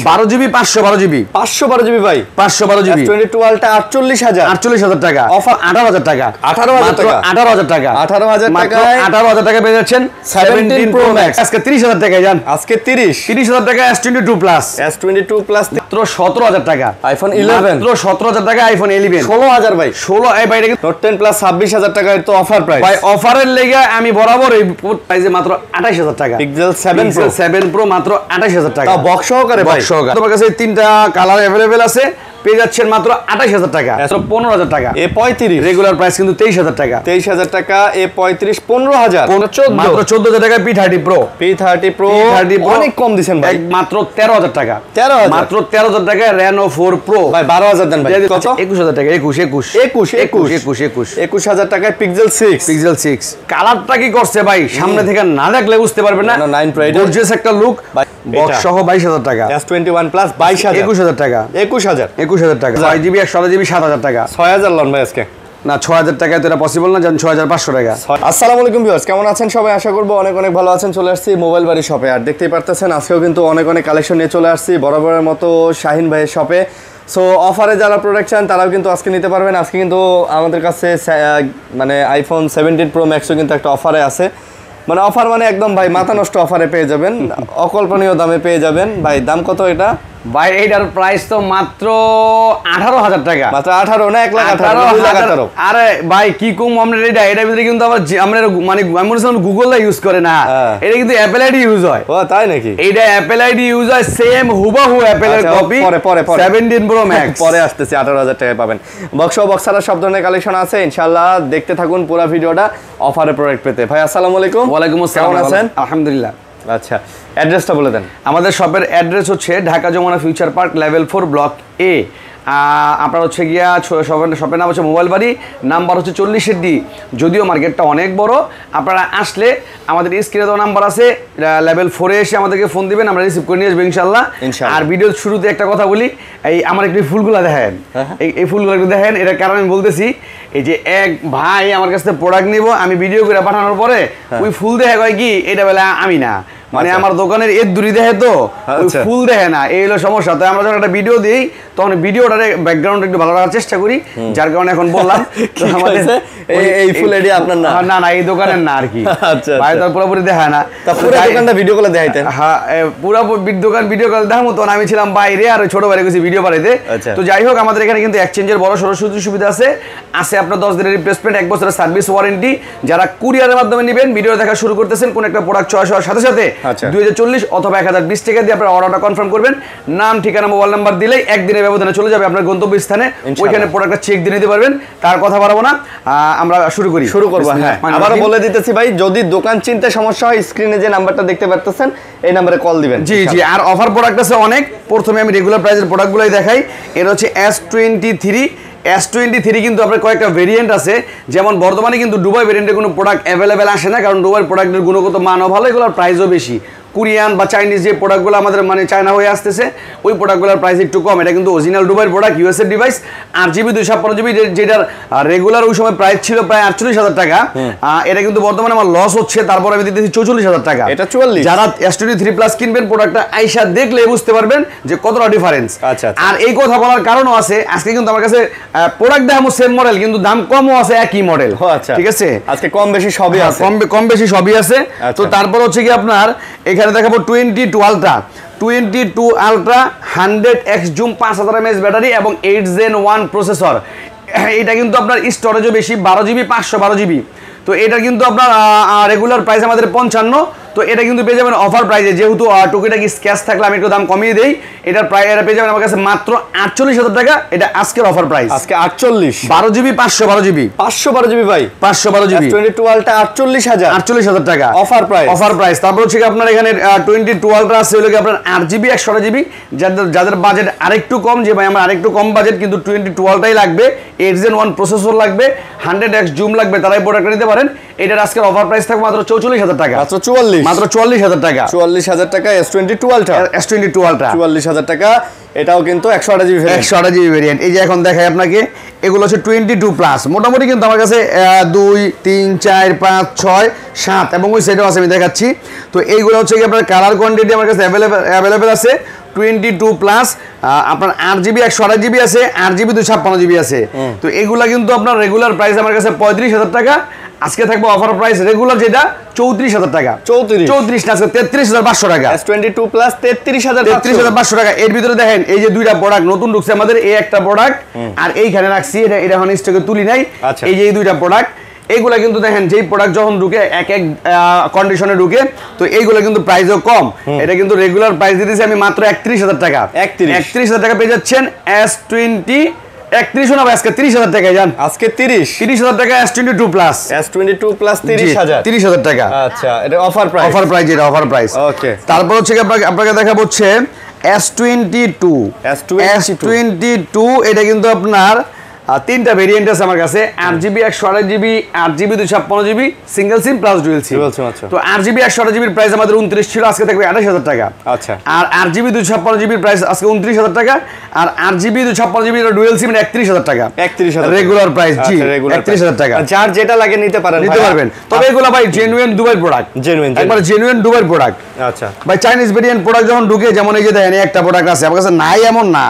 12 GB 512 GB 512 GB ভাই 512 GB S22 ultra 48000 টাকা offer 18000 টাকা 18000 টাকা 18000 টাকা 18000 মাত্র টাকায় 18000 টাকা পেয়ে যাচ্ছেন 17 প্রো ম্যাক্স আজকে 30000 টাকায় যান আজকে 30000 টাকা S22 প্লাস S22 প্লাস মাত্র 17000 টাকা আইফোন 11 মাত্র 17000 টাকা আইফোন 11 16000 ভাই 16 এই বাইরে নোট 10 প্লাস 26000 টাকায় তো অফার প্রাইস ভাই অফারের লেগে আমি বরাবর এই প্রাইসে মাত্র 28000 টাকা পিক্সেল 7 প্রো মাত্র 28000 টাকা তা বক্স সহকারে ভাই তোমার কাছে তিনটা কালার अवेलेबल আছে পেয়ে যাচ্ছেন মাত্র 28000 টাকা 15000 টাকা A35 রেগুলার প্রাইস কিন্তু 23000 টাকা 23000 টাকা A35 15000 মাত্র 14000 টাকা P30 Pro অনেক কম দিবেন ভাই মাত্র 13000 টাকা 13000 মাত্র 13000 টাকা Reno 4 Pro ভাই 12000 দেন ভাই কত 21000 টাকা 21000 টাকায় পিক্সেল 6 কালারটা কি করছে ভাই সামনে থেকে না দেখলে বুঝতে পারবেন না 9 Pro গর্জিয়াস একটা লুক বক্স সহ 22000 টাকা S21 প্লাস 22000 টাকা 21000 টাকা 6GB 128GB 7000 টাকা 6000 লন ভাই আজকে না 6000 টাকায় তো এটা পসিবল না জান 6500 টাকা আসসালামু আলাইকুম ভিউয়ার্স কেমন আছেন সবাই আশা করব অনেক অনেক ভালো আছেন চলে আসছি মোবাইল বাড়ি শপে আর দেখতেই পারতেছেন আজকেও কিন্তু অনেক অনেক কালেকশন নিয়ে চলে আসছি বরাবরের মতো শাহিন ভাইয়ের শপে সো অফারে যারা প্রোডাক্ট চান তারাও কিন্তু আজকে নিতে পারবেন আজকে কিন্তু আমাদের কাছে মানে আইফোন 17 প্রো ম্যাক্সও কিন্তু একটা অফারে আছে মানে অফার মানে একদম ভাই মাথা নষ্ট অফারে পেয়ে যাবেন অকল্পনীয় দামে পেয়ে যাবেন ভাই দাম কত এটা ভাই এইটার প্রাইস তো মাত্র 18000 টাকা মাত্র 18 না 1,18,000 আরে ভাই কি কম আমরা এটার ভিতরে কিন্তু আমরা মানে আমি বলছিলাম গুগল দা ইউজ করে না এটা কিন্তু অ্যাপল আইডি ইউজ হয় ও তাই নাকি এইটা অ্যাপল আইডি ইউজ হয় সেম হুবহু অ্যাপল এর কপি পরে 17 প্রো ম্যাক্স পরে আসতেছে 18000 টাকায় পাবেন বক্সারা সব ধরনের কালেকশন আছে ইনশাআল্লাহ দেখতে থাকুন পুরো ভিডিওটা অফারে প্রোডাক্ট পেতে ভাই আসসালামু আলাইকুম ওয়া আলাইকুম আসসালাম কেমন আছেন আলহামদুলিল্লাহ আচ্ছা অ্যাড্রেসটা বলে দেন আমাদের শপের অ্যাড্রেস হচ্ছে Dhaka Jamuna Future Park level 4 block A আপনার হচ্ছে গিয়া শপের নাম হচ্ছে মোবাইল বাড়ি নাম্বার হচ্ছে 40 ডি যদিও মার্কেটটা অনেক বড় আপনারা আসলে আমাদের স্ক্রিনে দেওয়া নাম্বার আছে লেভেল 4 এ এসে আমাদেরকে ফোন দিবেন আমরা রিসিভ করে নিয়ে আসবো ইনশাআল্লাহ আর ভিডিওর শুরুতে একটা কথা বলি এই আমার একটু ফুলগুলো দেখেন এই ফুলগুলো একটু দেখেন এটার কারণ আমি বলতেছি এই যে এক ভাই আমার কাছ থেকে প্রোডাক্ট নিব আমি ভিডিও করে পাঠানোর পরে ওই ফুল দেখে কয় কি এটা বেলা আমি না মানে আমার দোকানের এর দূরি দেখে তো ওই ফুল দেখে না এই হলো সমস্যা তাই আমরা যখন একটা ভিডিও দিই তখন ভিডিওটার ব্যাকগ্রাউন্ড একটু ভালো রাখার চেষ্টা করি যার কারণে এখন বললাম এই ফুল এডি আপনার না না না এই দোকানের না আর কি ভাই তার পুরোপুরি দেখায় না তা পুরো দোকানটা ভিডিও করে দেখাইতেন হ্যাঁ পুরো দোকান ভিডিও করে দেখাবো তখন আমি ছিলাম বাইরে আর ছোট বাইরে গেছি ভিডিও বানাইতে তো যাই হোক আমাদের এখানে কিন্তু এক্সচেঞ্জের বড় সড়ো সুবিধা আছে আপনার 10 দিনের রিপ্লেসমেন্ট 1 বছরের সার্ভিস ওয়ারেন্টি যারা কুরিয়ারের মাধ্যমে নেবেন ভিডিও দেখা শুরু করতেছেন কোন একটা প্রোডাক্ট চয়েস হওয়ার সাথে সাথে 2040 অথবা 1020 টাকা দিয়ে আপনার অর্ডারটা কনফার্ম করবেন নাম ঠিকানা মোবাইল নাম্বার দিলেই একদিনের ব্যবধানে চলে যাবে আপনার গন্তব্য স্থানে ওইখানে প্রোডাক্টটা চেক দিয়ে নিতে পারবেন তার কথা বাড়াবো না আমরা শুরু করব হ্যাঁ আবারো বলে দিতেছি ভাই যদি দোকান চিনতে সমস্যা হয় স্ক্রিনে যে নাম্বারটা দেখতে পারতেছেন এই নম্বরে কল দিবেন জি জি আর অফার প্রোডাক্ট আছে অনেক প্রথমে আমি রেগুলার প্রাইসের প্রোডাক্টগুলোই দেখাই এর হচ্ছে S23 কিন্তু আপনার কয়েকটা ভেরিয়েন্ট আছে যেমন বর্তমানে কিন্তু দুবাই ভেরিয়েন্টের কোনো প্রোডাক্ট অ্যাভেলেবেল আসে না কারণ দুবাই প্রোডাক্টের গুণগত মানও ভালো এগুলোর প্রাইসও বেশি কোরিয়ান বা চাইনিজ যে প্রোডাক্টগুলো আমাদের মানে চায়না হয়ে আসতেছে ওই প্রোডাক্টগুলোর প্রাইস একটু কম এটা কিন্তু অরিজিনাল দুবাইয়ের প্রোডাক্ট ইউএস এর ডিভাইস 8GB 256GB যেটার রেগুলার ওই সময় প্রাইস ছিল প্রায় 48000 টাকা এটা কিন্তু বর্তমানে আমার লস হচ্ছে তারপর আমি দিতেছি 44000 টাকা এটা 44 যারা S23 প্লাস কিনবেন প্রোডাক্টটা আইসা দেখলে বুঝতে পারবেন যে কতটা ডিফারেন্স আচ্ছা আর এই কথা বলার কারণও আছে আজকে কিন্তু আমার কাছে প্রোডাক্ট দেখাবো সেম মডেল কিন্তু দাম কমও আছে একই মডেল ঠিক আছে আজকে কম বেশি সবই আছে কম বেশি সবই আছে তো তারপর হচ্ছে কি আপনার এখানে দেখাবো 22 ultra 100x zoom 5000 mAh battery এবং 8 Gen 1 প্রসেসর এটা কিন্তু আপনার স্টোরেজও বেশি 12GB 512GB তো এটা কিন্তু আপনার রেগুলার প্রাইস আমাদের 55 তো এটা কিন্তু পেয়ে যাবেন অফার প্রাইসে যেহেতু টুকিটাকি স্ক্র্যাচ থাকলে আমি একটু দাম কমিয়ে দেই এটার প্রাইস এটা পেয়ে যাবেন আমার কাছে মাত্র 48000 টাকা এটা আজকের অফার প্রাইস আজকে 48 12GB 512GB ভাই 512GB S22 আলট্রা 48000 টাকা অফার প্রাইস তারপর হচ্ছে আপনার এখানে 22 আলট্রা আছে হলো কি আপনার 8GB 128GB যাদের বাজেট আরেকটু কম যে ভাই আমার আরেকটু কম বাজেট কিন্তু 22 আলট্রাই লাগবে 8 Gen 1 প্রসেসর লাগবে 100x জুম লাগবে তারাই প্রোডাক্ট নিতে পারেন এটার আজকের অফার প্রাইস থাকবে মাত্র 44000 টাকা মাত্র 44000 টাকা। 44000 টাকা S22 Ultra, S22 Ultra 44000 টাকা। এটাও কিন্তু 128GB ভেরিয়েন্ট, 128GB ভেরিয়েন্ট। এই যে এখন দেখাই আপনাকে, এগুলো হচ্ছে 22 প্লাস। মোটামুটি কিন্তু আমার কাছে 2 3 4 5 6 7 এবং ওই সাইডেও আছে, আমি দেখাচ্ছি। তো এইগুলো হচ্ছে কি আপনার কালার কোয়ান্টিটি আমার কাছে অ্যাভেলেবেল আছে 22 প্লাস। আপনার 8GB 128GB আছে, 8GB 256GB আছে। তো এগুলা কিন্তু আপনার রেগুলার প্রাইস আমার কাছে 35000 টাকা। আজকে থাকবে অফার প্রাইস রেগুলার যেটা 34000 টাকা। 34 না, আজকে 33500 টাকা। S22 প্লাস 33500 টাকা। এর ভিতরে দেখেন এই যে দুইটা প্রোডাক্ট নতুন ঢুকছে আমাদের, এই একটা প্রোডাক্ট আর এইখানে রাখছি, এটা এখন স্টকে তুলি নাই। এই যে এই দুইটা প্রোডাক্ট, এইগুলা কিন্তু দেখেন যেই প্রোডাক্ট যখন ঢুকে এক এক কন্ডিশনে ঢুকে, তো এইগুলা কিন্তু প্রাইসও কম। এটা কিন্তু রেগুলার প্রাইস দিতেছি আমি মাত্র 31000 টাকা। 31000 টাকা পেয়ে যাচ্ছেন S20 31 না আজকে 30000 টাকায় যান। আজকে 30000 টাকা S22 প্লাস। S22 প্লাস 30000 টাকা। আচ্ছা, এটা অফার প্রাইস। অফার প্রাইস, এটা অফার প্রাইস। ওকে, তারপর হচ্ছে আপনাকে দেখাবো হচ্ছে S22 এটা কিন্তু আপনার তিনটা ভেরিয়েন্ট আছে আমার কাছে, 8GB 128GB, 8GB 256GB, single SIM plus dual SIM. তো 8GB 128GB প্রাইস আমাদের 29 ছিল, আজকে থাকবে 28000 টাকা। আচ্ছা, আর 8GB 256GB প্রাইস আজকে 29000 টাকা। আর 8GB 256GB ডুয়াল সিম 31000 টাকা। 31000 রেগুলার প্রাইস, জি 31000 টাকা। যার যেটা লাগে নিতে পারবেন। তবে এগুলো ভাই জেনুইন দুবাই প্রোডাক্ট, একবার জেনুইন দুবাই প্রোডাক্ট। আচ্ছা ভাই, চাইনিজ ভেরিয়েন্ট প্রোডাক্ট যখন ঢুকে, যেমন এই যে দেখেন একটা প্রোডাক্ট আছে আমার কাছে, নাই এমন না,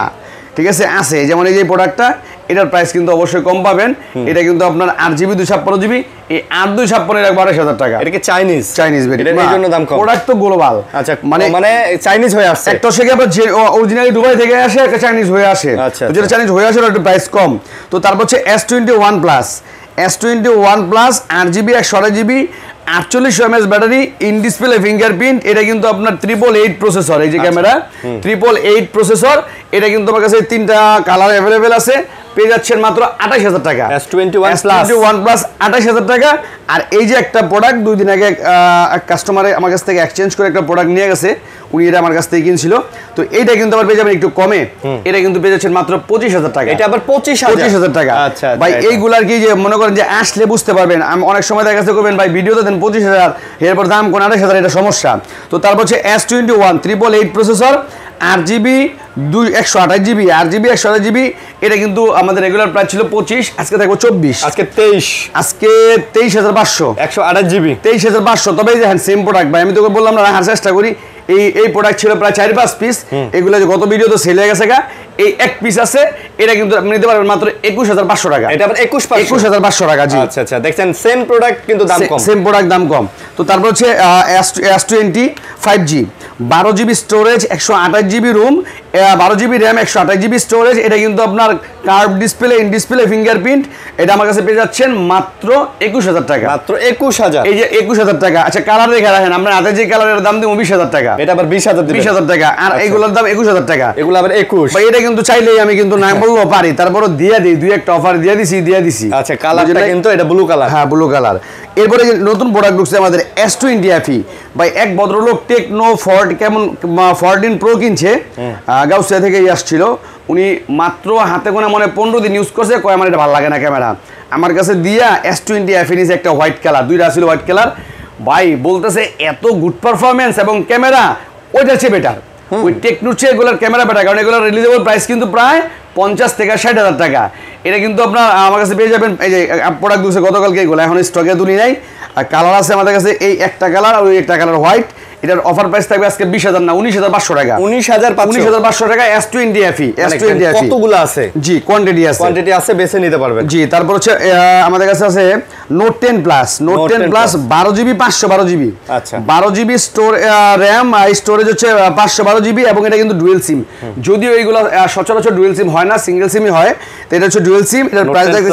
ঠিক আছে, আছে। যেমন এই যে প্রোডাক্টটা, এটার প্রাইস কিন্তু অবশ্যই কম পাবেন। এটা কিন্তু আপনার 8GB 256GB, এই 8 256 এর 12000 টাকা। এটা কি চাইনিজ ভেরিয়েন্ট, এর জন্য দাম কম। প্রোডাক্ট তো গ্লোবাল। আচ্ছা, মানে চাইনিজ হয়ে আসছে। একটা থেকে আবার যে অরিজিনালি দুবাই থেকে আসে, একটা চাইনিজ হয়ে আসে। তো যেটা চাইনিজ হয়ে আসে ওটা একটু প্রাইস কম। তো তারপর হচ্ছে S21 plus. S21 plus 8GB 128GB, 48 mAh battery, in display fingerprint. এটা কিন্তু আপনার 888 প্রসেসর, এই যে ক্যামেরা 888 প্রসেসর। এটা কিন্তু আমার কাছে তিনটা কালার অ্যাভেলেবেল আছে, পেয়ে যাচ্ছেন মাত্র 28000 টাকা। S21 প্লাস 28000 টাকা। আর এই যে একটা প্রোডাক্ট 2 দিন আগে এক কাস্টমারে আমার কাছ থেকে এক্সচেঞ্জ করে একটা প্রোডাক্ট নিয়ে গেছে, উনি এটা আমার কাছ থেকে কিনছিল। তো এইটা কিন্তু আবার পেয়ে যাবেন একটু কমে, এটা কিন্তু পেয়ে যাচ্ছেন মাত্র 25000 টাকা। এটা আবার 25000 টাকা। আচ্ছা ভাই, এইগুলার কি যে মনে করেন যে আসলে বুঝতে পারবেন। আমি অনেক সময় দেখা যাচ্ছে করবেন ভাই ভিডিওতে দেন 25000, এরপর দাম কোন 28000, এটা সমস্যা। তো তারপর হচ্ছে S21 888 processor, 8GB 128GB, 8GB 128GB। এটা কিন্তু আমাদের রেগুলার প্রাইস ছিল 25, আজকে থাকবে 24, আজকে 23, আজকে 23500, 128GB 23500। তবে এই দেখেন সেম প্রোডাক্ট ভাই, আমি তোকে বললাম না, রাখার চেষ্টা করি। এই প্রোডাক্ট ছিল প্রায় 4-5 পিস, এগুলো যে গত ভিডিও তো সেল হয়ে গেছে গা। এই এক পিস আছে, এটা কিন্তু আপনি নিতে পারবেন মাত্র 21500 টাকা। এটা আবার 21500 টাকা, জি। আচ্ছা আচ্ছা, দেখছেন সেম প্রোডাক্ট কিন্তু দাম কম, সেম প্রোডাক্ট দাম কম। তো তারপর হচ্ছে S20 5G, 12GB storage, 128GB room, 12GB RAM, 128GB storage. এটা কিন্তু আপনার curve display, in display fingerprint. এটা আমার কাছে পেয়ে যাচ্ছেন মাত্র 21000 টাকা। মাত্র 21000, এই যে 21000 টাকা। আচ্ছা, কালার দেখে রাখেন, আমরা হাতে যে কালারের দাম দিই 20000 টাকা, এটা আবার 20000 টাকা। আর এইগুলোর দাম 21000 টাকা, এগুলো আবার 21। ভাই, এটা কিন্তু চাইলেই আমি কিন্তু না বলবো পারি, তারপরও দিয়ে দিই, দুই একটা অফার দিয়ে দিছি। আচ্ছা, কালারটা কিন্তু এটা ব্লু কালার। হ্যাঁ, ব্লু কালার। এরপরে যে নতুন প্রোডাক্ট ঢুকছে আমাদের S20 FE। ভাই, এক ভদ্রলোক টেকনো 14 প্রো কিনছে, গাউসিয়া থেকে আসছিল। উনি মাত্র হাতে গোনা মনে 15 দিন ইউজ করছে, কয় আমার এটা ভালো লাগে না ক্যামেরা। আমার কাছে দিয়া S20 FE নিয়েছে, একটা হোয়াইট কালার, দুইটা ছিল হোয়াইট কালার। ভাই বলতেছে এত গুড পারফরমেন্স এবং ক্যামেরা ওইটার চেয়ে বেটার, ওই টেকনোর চেয়ে এগুলোর ক্যামেরা বেটার। কারণ এগুলোর রিলিজেবল প্রাইস কিন্তু প্রায় 50 থেকে 60,000 টাকা। এটা কিন্তু আপনার আমার কাছে পেয়ে যাবেন। এই যে প্রোডাক্ট দিচ্ছে গতকালকে, এগুলো এখন স্টকে তুলি নাই। আর কালার আছে আমাদের কাছে এই একটা কালার আর ওই একটা কালার হোয়াইট। এটার অফার প্রাইস থাকবে আজকে 20000 না 19500 টাকা। 19500 টাকা S20 FE। কতগুলো আছে? জি, কোয়ান্টিটি আছে, বেছে নিতে পারবেন। জি, তারপর হচ্ছে আমাদের কাছে আছে Note 10 plus, Note 10 plus 12GB 512GB। আচ্ছা, 12GB স্টোর র্যাম, স্টোরেজ হচ্ছে 512GB এবং এটা কিন্তু ডুয়াল সিম। যদিও এইগুলো সচরাচর ডুয়াল সিম হয় না, সিঙ্গেল সিমই হয়। তো এটা হচ্ছে ডুয়াল সিম। এটার প্রাইস থাকবে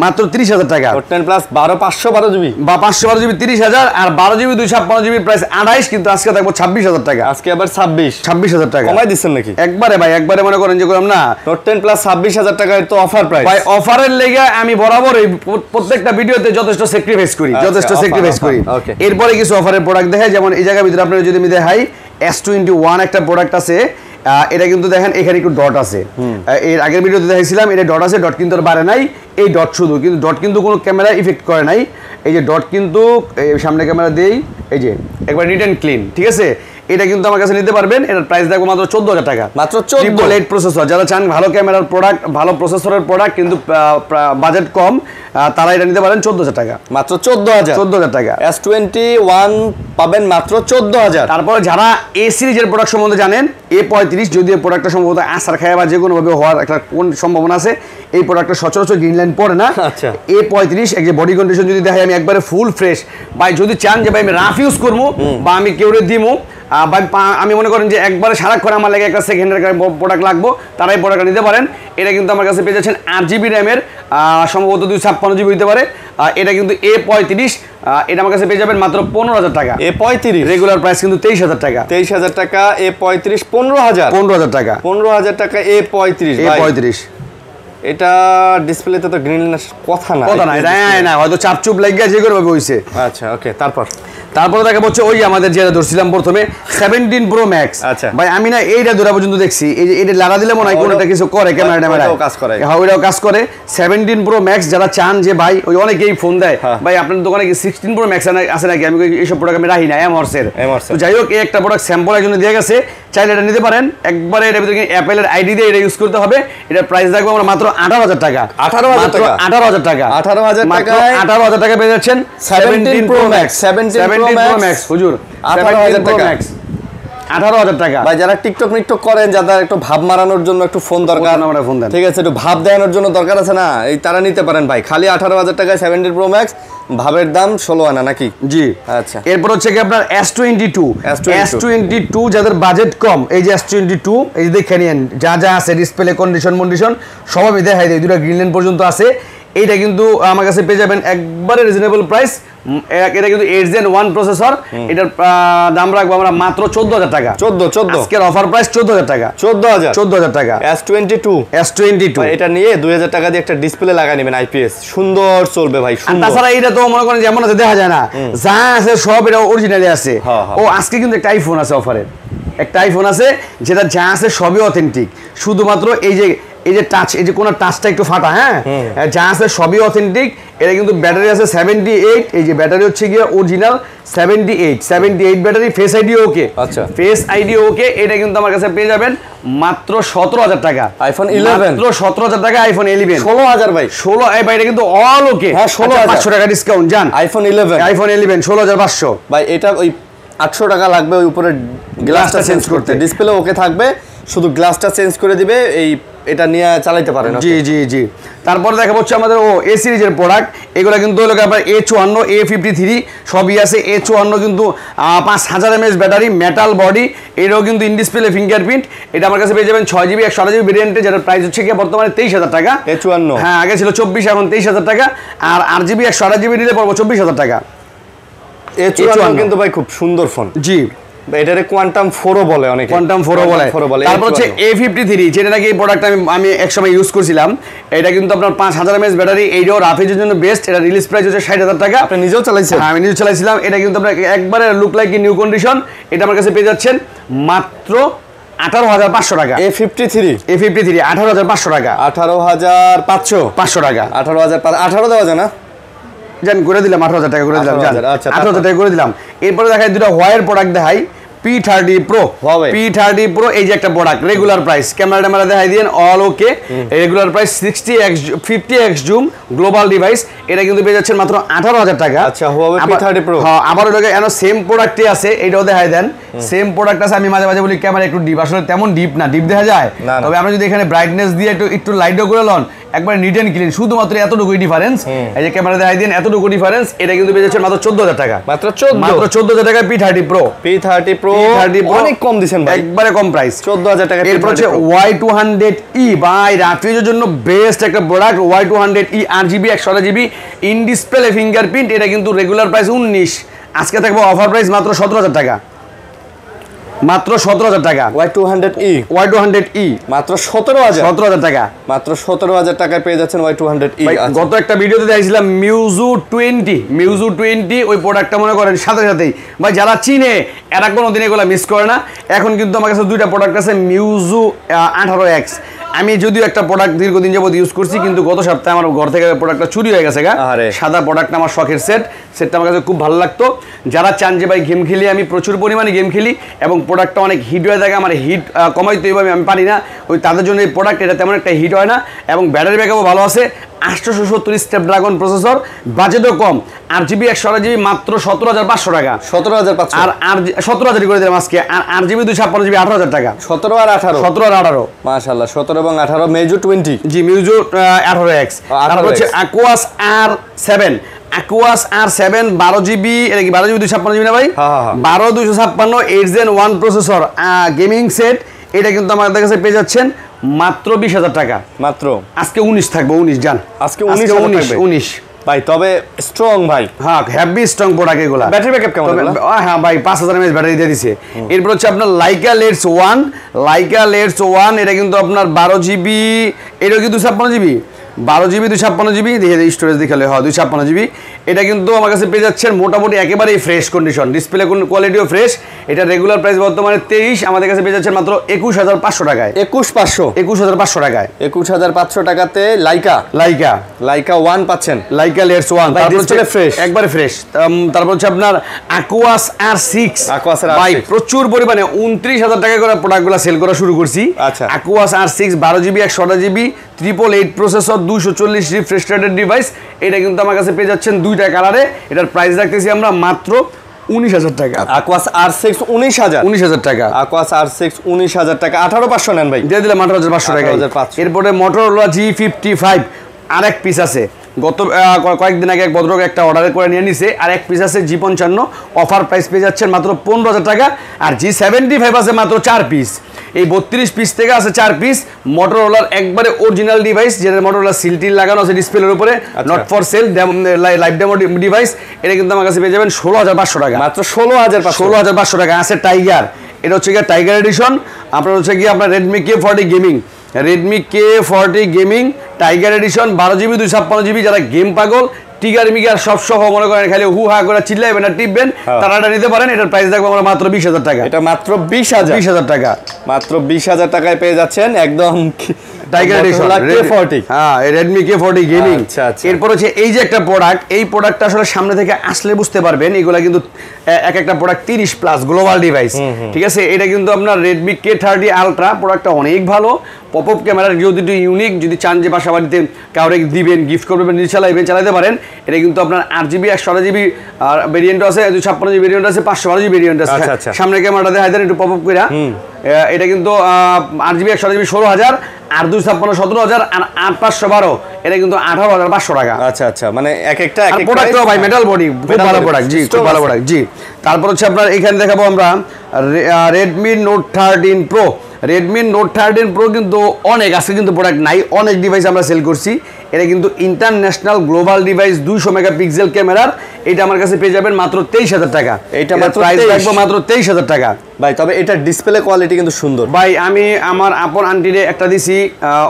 মাত্র 30000 টাকা। Note 10 প্লাস 512GB বা 512GB 30000, আর 12GB 256GB প্রাইস 28, কিন্তু আজকে থাকবে 26000 টাকা। আজকে আবার 26000 টাকা কমাই দিচ্ছেন নাকি? একবারে ভাই, একবারে মনে করেন যে করলাম না। Note 10 প্লাস 26000 টাকার তো অফার প্রাইস ভাই। অফারের লেগে আমি বরাবর এই প্রত্যেকটা ভিডিওতে যথেষ্ট স্যাক্রিফাইস করি, এরপরে কিছু অফারের প্রোডাক্ট দেখাই। যেমন এই জায়গার ভিতরে আপনারা যদি আমি দেখাই, S21 একটা প্রোডাক্ট আছে, এটা কিন্তু দেখেন এখানে একটু ডট আছে, এর আগের ভিডিওতে দেখাইছিলাম এটা ডট আছে, ডট কিন্তু আর বাড়ে নাই, এই ডট শুধু, কিন্তু ডট কিন্তু কোনো ক্যামেরা ইফেক্ট করে নাই। এই যে ডট কিন্তু সামনে ক্যামেরা দেই, এই যে একবার নিট অ্যান্ড ক্লিন, ঠিক আছে। এটা কিন্তু আমার কাছে নিতে পারবেন, এটার প্রাইস দেখো মাত্র 14,000 টাকা, মাত্র 14,000 প্রসেসর। যারা চান ভালো ক্যামেরার প্রোডাক্ট, ভালো প্রসেসরের প্রোডাক্ট কিন্তু বাজেট কম, তারা এটা নিতে পারেন 14,000 টাকা, মাত্র 14,000 টাকা। S21 পাবেন মাত্র 14,000। তারপরে যারা এ সিরিজের প্রোডাক্ট সম্বন্ধে জানেন, A35 যদিও প্রোডাক্টটা সম্ভবত আসার খায় বা যে কোনোভাবে হওয়ার একটা কোন সম্ভাবনা আছে, এই প্রোডাক্টটা সচরাচর গ্রিন লাইন পড়ে না। আচ্ছা, A35 এক যে বডি কন্ডিশন যদি দেখাই আমি একবারে ফুল ফ্রেশ, ভাই যদি চান যে ভাই আমি রাফ ইউজ করবো বা আমি কেউরে দিমু, আমি মনে করেন যে একবারে সারাক্ষণ আমার লাগে একটা সেকেন্ডের প্রোডাক্ট লাগবো, তারা এই প্রোডাক্টটা নিতে পারেন। এটা কিন্তু আমার কাছে পেয়ে যাচ্ছেন 8GB র্যামের, সম্ভবত 256GB হতে পারে। এটা কিন্তু A35, এটা আমার কাছে পেয়ে যাবেন মাত্র 15,000 টাকা। A35 রেগুলার প্রাইস কিন্তু 23,000 টাকা। 23,000 টাকা। A35 15,000 টাকা। 15,000 টাকা A35। এটা ডিসপ্লেতে তো গ্রিন কথা না, এটা না হয়তো চাপচুপ লাগিয়ে যে করবে হইছে। আচ্ছা, ওকে। তারপরে দেখা হচ্ছে ওই আমাদের যেটা ধরছিলাম প্রথমে 17 Pro Max। আচ্ছা ভাই আমি না এইটা ধরা পর্যন্ত দেখছি, এই যে এটা লাগা দিলে মনে হয় কোনটা কিছু করে, ক্যামেরা কাজ করে, হ্যাঁ ওইটাও কাজ করে। 17 Pro Max যারা চান যে ভাই, ওই অনেকেই ফোন দেয় ভাই আপনার দোকানে কি 16 Pro Max আছে নাকি, আমি এইসব প্রোডাক্ট আমি রাখি না এমআরসের। তো যাই হোক এই একটা প্রোডাক্ট স্যাম্পল একজন দিয়ে গেছে, চাইলে এটা নিতে পারেন। একবারে এর ভিতরে অ্যাপেলের আইডি দিয়ে এটা ইউজ করতে হবে। এটার প্রাইস রাখবো আমরা মাত্র 18,000 টাকা। 18,000 টাকা। 18,000 টাকা। 18,000 টাকা পেয়ে যাচ্ছেন 17 Pro Max। 17 Pro Max হুজুর 18,000 টাকা। 18,000 টাকা। ভাই যারা টিকটক করেন, যাদের একটু ভাব মারানোর জন্য একটু ফোন দরকার, ঠিক আছে, একটু ভাব দেওয়ানোর জন্য দরকার আছে না, এই তারা নিতে পারেন ভাই। খালি 18,000 টাকায় 17 Pro Max, ভাবের দাম 16 আনা নাকি? জি। আচ্ছা, এরপর হচ্ছে কি আপনার S22 যাদের বাজেট কম, এই যে S22, এই যে দেখে নিন যা যা আছে ডিসপ্লে কন্ডিশন সব আমি দেখাই দিই, দুটো গ্রিন লাইন পর্যন্ত আছে। এইটা কিন্তু আমার কাছে পেয়ে যাবেন একবারে রিজনেবল প্রাইস। এটা কিন্তু 8 Gen 1 প্রসেসর, এটার দাম রাখবো আমরা মাত্র 14,000 টাকা। 14 আজকের অফার প্রাইস 14,000 টাকা। 14,000 টাকা। S22 এটা নিয়ে 2,000 টাকা দিয়ে একটা ডিসপ্লে লাগাই নেবেন IPS, সুন্দর চলবে ভাই, সুন্দর। তাছাড়া এটা তো মনে করেন যেমন আছে দেখা যায় না, যা আছে সব এটা অরিজিনালি আছে। ও আজকে কিন্তু একটা আইফোন আছে অফারে, একটা আইফোন আছে যেটা যা আছে সবই অথেন্টিক, শুধুমাত্র এই যে টাচ, এই যে কোন টাচটা একটু ফাটা, হ্যাঁ যা আছে সবই অথেন্টিক। এটা কিন্তু ব্যাটারি আছে 78, এই যে ব্যাটারি হচ্ছে গিয়ে অরিজিনাল 78 ব্যাটারি, ফেস আইডি ওকে। আচ্ছা, ফেস আইডি ওকে। এটা কিন্তু আমার কাছে পেয়ে যাবেন মাত্র 17,000 টাকা। আইফোন 11 মাত্র 17,000 টাকা। আইফোন 11 16,000 ভাই, 16 এই ভাই, এটা কিন্তু অল ওকে। হ্যাঁ 16,500 টাকা ডিসকাউন্ট জান। আইফোন 11 16,500 ভাই। এটা ওই 800 টাকা লাগবে ওই উপরে গ্লাসটা চেঞ্জ করতে, ডিসপ্লে ওকে থাকবে, শুধু গ্লাসটা চেঞ্জ করে দিবে, এই এটা নিয়ে চালাতে পারেন। জি। তারপরে দেখা হচ্ছে আমাদের এ সিরিজের প্রোডাক্ট, এগুলো কিন্তু হলো আপনার A54, A53 সবই আছে। A54 কিন্তু 5000 mAh ব্যাটারি, মেটাল বডি, এটাও কিন্তু ইন ডিসপ্লে ফিঙ্গারপ্রিন্ট। এটা আমার কাছে পেয়ে যাবেন 6GB 128GB ভেরিয়েন্টে, যেটার প্রাইস হচ্ছে কি বর্তমানে 23,000 টাকা। A54 হ্যাঁ আগে ছিল 24, এখন 23,000 টাকা। আর 8GB 128GB নিলে পড়বো 24,000 টাকা। A54 কিন্তু ভাই খুব সুন্দর ফোন। জি, এটারে কোয়ান্টাম 4ও বলে, অনেকে কোয়ান্টাম 4ও বলে। তারপর হচ্ছে A53, যেটা নাকি এই প্রোডাক্ট আমি একসময় ইউজ করছিলাম। এটা কিন্তু আপনার 5000 mAh ব্যাটারি, এইটাও রাফেজের জন্য বেস্ট। এটা রিলিজ প্রাইস হচ্ছে 60,000 টাকা। আপনি নিজেও চালাইছেন? হ্যাঁ আমি নিজেও চালাইছিলাম। এটা কিন্তু আপনার একবারে লুক লাইক নিউ কন্ডিশন। এটা আমার কাছে পেয়ে যাচ্ছেন মাত্র 18,500 টাকা। A53 18,500 টাকা। 18,500 টাকা। 18 দেওয়া যায় না? জান করে দিলাম 18,000 টাকা করে দিলাম। 18,000 টাকা করে দিলাম। এরপরে দেখাই দুটো ওয়ার প্রোডাক্ট দেখাই। P30 Pro, P30 Pro এই যে একটা প্রোডাক্ট, রেগুলার প্রাইস ক্যামেরা দেখাই দিয়েন অল ওকে। Regular price 50x zoom global device. এটা কিন্তু পেয়ে যাচ্ছেন মাত্র 18,000 টাকা। আচ্ছা, Huawei P30 Pro। হ্যাঁ, আবার ওটাকে এনো সেম প্রোডাক্টই আছে, এটাও দেখাই দেন। সেম প্রোডাক্ট আছে। আমি মাঝে মাঝে বলি ক্যামেরা একটু ডিপ, আসলে তেমন ডিপ না, ডিপ দেখা যায়। তবে আপনি যদি এখানে ব্রাইটনেস দিয়ে একটু লাইটও করে লন, একবার নিট এন্ড ক্লিন, শুধুমাত্র এতটুকুই ডিফারেন্স। এই যে ক্যামেরা দেখাই দিন, এতটুকু ডিফারেন্স। এটা কিন্তু পেয়ে যাচ্ছেন মাত্র 14,000 টাকা। মাত্র 14,000 টাকা P30 Pro। অনেক কম দিবেন ভাই, একবারে কম প্রাইস, 14,000 টাকা। এরপর হচ্ছে Y200E ভাই, রাফিজের জন্য বেস্ট একটা product. Y200E 8GB 128GB in display fingerprint. এটা কিন্তু রেগুলার প্রাইস 19, আজকে থাকবে অফার প্রাইস মাত্র 17,000 টাকা। মাত্র 17,000 টাকা। Y200E Y200E মাত্র 17,000 17,000 টাকা। মাত্র 17,000 টাকায় পেয়ে যাচ্ছেন Y200E। গত একটা ভিডিওতে দেখাইছিলাম মিউজু 20 ওই প্রোডাক্টটা মনে করেন সাথে সাথেই ভাই যারা চিনে এরা কোনোদিন এগুলো মিস করে না। এখন কিন্তু আমার কাছে দুইটা প্রোডাক্ট আছে মিউজু 18X। আমি যদিও একটা প্রোডাক্ট দীর্ঘদিন যাবত ইউজ করছি, কিন্তু গত সপ্তাহে আমার ঘর থেকে প্রোডাক্টটা চুরি হয়ে গেছে। সাদা প্রোডাক্টটা আমার শখের সেটটা আমার কাছে খুব ভালো লাগতো। যারা চান যে ভাই গেম খেলি, আমি প্রচুর পরিমাণে গেম খেলি এবং প্রোডাক্টটা অনেক হিট হয়ে থাকে, আমার হিট কমাইতে এইভাবে আমি পারি না, ওই তাদের জন্য এই প্রোডাক্ট এটা তেমন একটা হিট হয় না এবং ব্যাটারি ব্যাকআপও ভালো আছে। 870 স্ন্যাপড্রাগন প্রসেসর, বাজেটও কম, 8GB 128GB মাত্র 17,500 টাকা। 17,500 আর 17,000 করে দিলাম আজকে। আর 8GB 256GB 18,000 টাকা। 17 আর 18 17 আর 18 মাশাআল্লাহ। 17 এবং 18 মিউজু 20 জি মিউজু 18X। তারপর হচ্ছে Aquos R7 Aquos R7 12GB, এটা কি 12GB 256GB না ভাই? 12 256 8 Gen 1 প্রসেসর গেমিং সেট। এটা কিন্তু আমাদের কাছে পেয়ে যাচ্ছেন মাত্র 20,000 টাকা। মাত্র আজকে 19 থাকবে, 19 জান আজকে 19 ভাই। তবে স্ট্রং ভাই, হ্যাঁ হেভি স্ট্রং প্রোডাক্ট এগুলা। ব্যাটারি ব্যাকআপ কেমন এগুলা? হ্যাঁ ভাই 5000 mAh ব্যাটারি দিয়ে দিছে। এরপর হচ্ছে আপনার লাইকা লেটস 1 এটা কিন্তু আপনার 12GB, এটা কি 256GB 12GB 256GB দেখে স্টোরেজ দেখালে হয় 256GB। এটা কিন্তু আমার কাছে পেয়ে যাচ্ছেন মোটামুটি একেবারেই ফ্রেশ কন্ডিশন, ডিসপ্লে কোয়ালিটিও ফ্রেশ। এটা রেগুলার প্রাইস বর্তমানে 23, আমাদের কাছে পেয়ে যাচ্ছেন মাত্র 21,500 টাকায়। 21,500 টাকায় 21,500 টাকাতে লাইকা 1 পাচ্ছেন। লাইকা লেটস 1 তারপর হচ্ছে ফ্রেশ, একবারে ফ্রেশ। তারপর হচ্ছে আপনার Aquos R6 ভাই প্রচুর পরিমাণে 29,000 টাকা করে প্রোডাক্টগুলো সেল করা শুরু করছি। আচ্ছা Aquos R6 12GB 128GB 888 processor 240 refresh rated device. এটা কিন্তু আমার কাছে পেয়ে যাচ্ছেন দুইটা কালারে। এটার প্রাইস রাখতেছি আমরা মাত্র 19,000 টাকা। Aquos R6 19,000 টাকা। Aquos R6 19,000 টাকা। 18,500 নেন ভাই, দিয়ে দিলাম 18,500 টাকা। এরপরে Motorola G55 আরেক পিস আছে। গত কয়েকদিন আগে এক ভদ্রলোক একটা অর্ডার করে নিয়ে নিছে, আর এক পিস আছে G55 অফার প্রাইস পেয়ে যাচ্ছেন মাত্র 15,000 টাকা। আর G75 আছে মাত্র 4 পিস। এই 32 পিস থেকে আছে 4 পিস Motorola একবারে অরিজিনাল ডিভাইস, যেটা Motorola সিলটিল লাগানো আছে ডিসপ্লের উপরে, not for sale, live demo device. এটা কিন্তু আমার কাছে পেয়ে যাবেন 16,500 টাকা। মাত্র 16,500 টাকা। আছে টাইগার, এটা হচ্ছে গিয়ে টাইগার এডিশন। আপনার হচ্ছে গিয়ে আপনার Redmi K40 gaming tiger addition 12GB 256GB। যারা গেম পাগল, টিগার মিগার সব সহ মনে করেন খালি হু হা করে চিল্লাইবেন আর টিপবেন, তারা এটা নিতে পারেন। এটার প্রাইস দেখবো আমরা মাত্র 20,000 টাকা। এটা মাত্র 20,000 টাকা। মাত্র 20,000 টাকায় পেয়ে যাচ্ছেন একদম টাইগার এডিশন K40। হ্যাঁ Redmi K40 গেমিং। আচ্ছা। এরপর হচ্ছে এই যে একটা প্রোডাক্ট, এই প্রোডাক্টটা আসলে সামনে থেকে আসলে বুঝতে পারবেন, এগুলা কিন্তু একটা প্রোডাক্ট 30+ গ্লোবাল ডিভাইস, ঠিক আছে। এটা কিন্তু আপনার Redmi K30 আলট্রা প্রোডাক্টটা অনেক ভালো। পপআপ ক্যামেরার যদি একটু ইউনিক, যদি চান যে বাসা বাড়িতে কাউরে দিবেন, গিফট করবেন, নিজে চালাতে পারেন। এটা কিন্তু আপনার 8GB 128GB ভেরিয়েন্ট আছে, 256GB ভেরিয়েন্ট আছে, 512GB ভেরিয়েন্ট আছে। সামনের ক্যামেরাটা দেখাই দেন একটু পপআপ করে। এটা কিন্তু 8GB 128GB 16,000, আর 256 17,000, আর 8/512 এটা কিন্তু 18,500 টাকা। আচ্ছা মানে এক একটা প্রোডাক্টও ভাই মেটাল বডি, খুব ভালো প্রোডাক্ট। জি খুব ভালো প্রোডাক্ট। জি তারপর হচ্ছে আপনার এখানে দেখাবো আমরা Redmi Note 13 Pro। Redmi Note 13 Pro কিন্তু অনেক আজকে কিন্তু প্রোডাক্ট নাই, অনেক ডিভাইস আমরা সেল করছি। এটা কিন্তু ইন্টারন্যাশনাল গ্লোবাল ডিভাইস, 200 মেগাপিক্সেল ক্যামেরার। এটা আমার কাছে পেয়ে যাবেন মাত্র 23,000 টাকা। এটা মাত্র প্রাইস রাখবো মাত্র 23,000 টাকা ভাই। তবে এটা ডিসপ্লে কোয়ালিটি কিন্তু সুন্দর ভাই। আমি আমার আপন আন্টিরে একটা দিছি,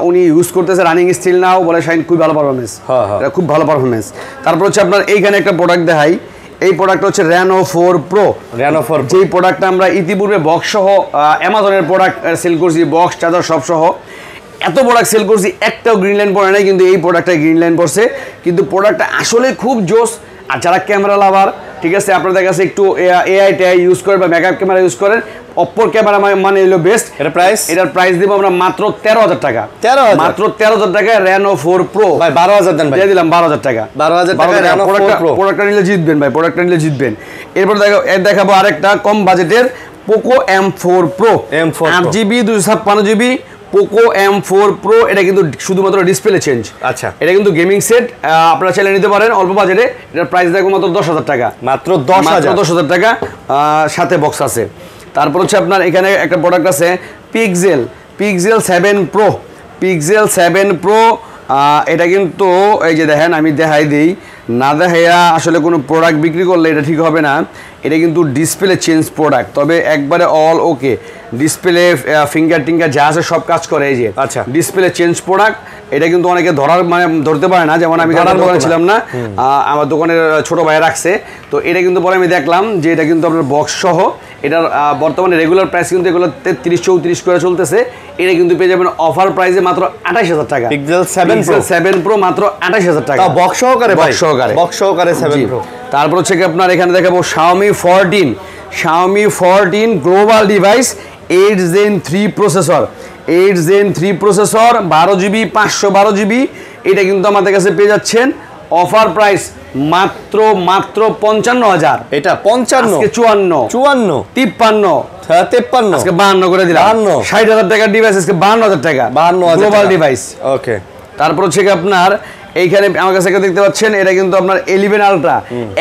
উনি ইউজ করতেছে, রানিং স্টিল নাও বলে শাইন, খুব ভালো পারফরমেন্স। এটা খুব ভালো পারফরমেন্স। তারপর হচ্ছে আপনার এইখানে একটা প্রোডাক্ট দেখাই, এই প্রোডাক্টটা হচ্ছে Reno 4 Pro। যেই প্রোডাক্টটা আমরা ইতিপূর্বে বক্স সহ অ্যামাজনের প্রোডাক্ট সেল করছি, বক্স চার্জার সব সহ এত প্রোডাক্ট সেল করছি, একটাও গ্রিন লাইন পড়ে নাই, কিন্তু এই প্রোডাক্টটা গ্রিন লাইন পড়ছে। কিন্তু প্রোডাক্টটা আসলে খুব জোস। আর যারা ক্যামেরা লাভার, ঠিক আছে, আপনাদের কাছে একটু AI ইউজ করেন বা ব্যাকআপ ক্যামেরা ইউজ করেন, অপ্পোর ক্যামেরা মানে হলো বেস্ট। এটার প্রাইস দিব আমরা মাত্র 13,000 টাকা। মাত্র 13,000 টাকায় Reno 4 Pro ভাই। 12,000 দেন ভাই, দিয়ে দিলাম 12,000 টাকা। 12,000 টাকা Reno 4 Pro প্রোডাক্টটা নিলে জিতবেন ভাই, প্রোডাক্টটা নিলে জিতবেন। এরপর দেখাবো আরেকটা কম বাজেটের Poco M4 Pro 8GB 256GB Poco M4 Pro। এটা কিন্তু শুধুমাত্র ডিসপ্লে চেঞ্জ। আচ্ছা এটা কিন্তু গেমিং সেট, আপনারা চাইলে নিতে পারেন অল্প বাজেটে। এটার প্রাইস দেখবো মাত্র 10,000 টাকা। মাত্র 10,000 টাকা, সাথে বক্স আছে। তারপর হচ্ছে আপনার এখানে একটা প্রোডাক্ট আছে Pixel 7 Pro। এটা কিন্তু এই যে দেখেন, আমি দেখাই দিই, না দেখাইয়া আসলে কোনো প্রোডাক্ট বিক্রি করলে এটা ঠিক হবে না। এটা কিন্তু ডিসপ্লে চেঞ্জ প্রোডাক্ট, তবে একবারে অল ওকে, ডিসপ্লে ফিঙ্গার টিঙ্গার যা আছে সব কাজ করে। এই যে আচ্ছা, ডিসপ্লে চেঞ্জ প্রোডাক্ট, এটা কিন্তু অনেকে ধরতে পারে না, যেমন আমি দোকানে ছিলাম না, আমার দোকানের ছোট ভাই রাখছে, তো এটা কিন্তু পরে আমি দেখলাম যে এটা কিন্তু আপনার বক্স সহ। এটার বর্তমানে রেগুলার প্রাইস কিন্তু এগুলো 33-34 করে চলতেছে। এটা কিন্তু পেয়ে যাবেন অফার প্রাইসে মাত্র 28,000 টাকা। পিক্সেল 7 প্রো মাত্র 28,000 টাকা, বক্স সহকারে, বক্স সহকারে 7 প্রো। তারপর হচ্ছে কি আপনার এখানে দেখাবো Xiaomi 14 global device 8 Gen 3 processor, 8 Gen 3 processor, 12GB 512GB। এটা কিন্তু আমাদের কাছে পেয়ে যাচ্ছেন অফার প্রাইস মাত্র 55,000। এটা 55, আজকে 54, 53, আজকে 52 করে দিলাম। 60,000 টাকার ডিভাইস আজকে 52,000 টাকা, 52,000 গ্লোবাল ডিভাইস। ওকে, তারপর হচ্ছে কি আপনার এইখানে আমার কাছে দেখতে পাচ্ছেন, এটা কিন্তু আপনার 11 ultra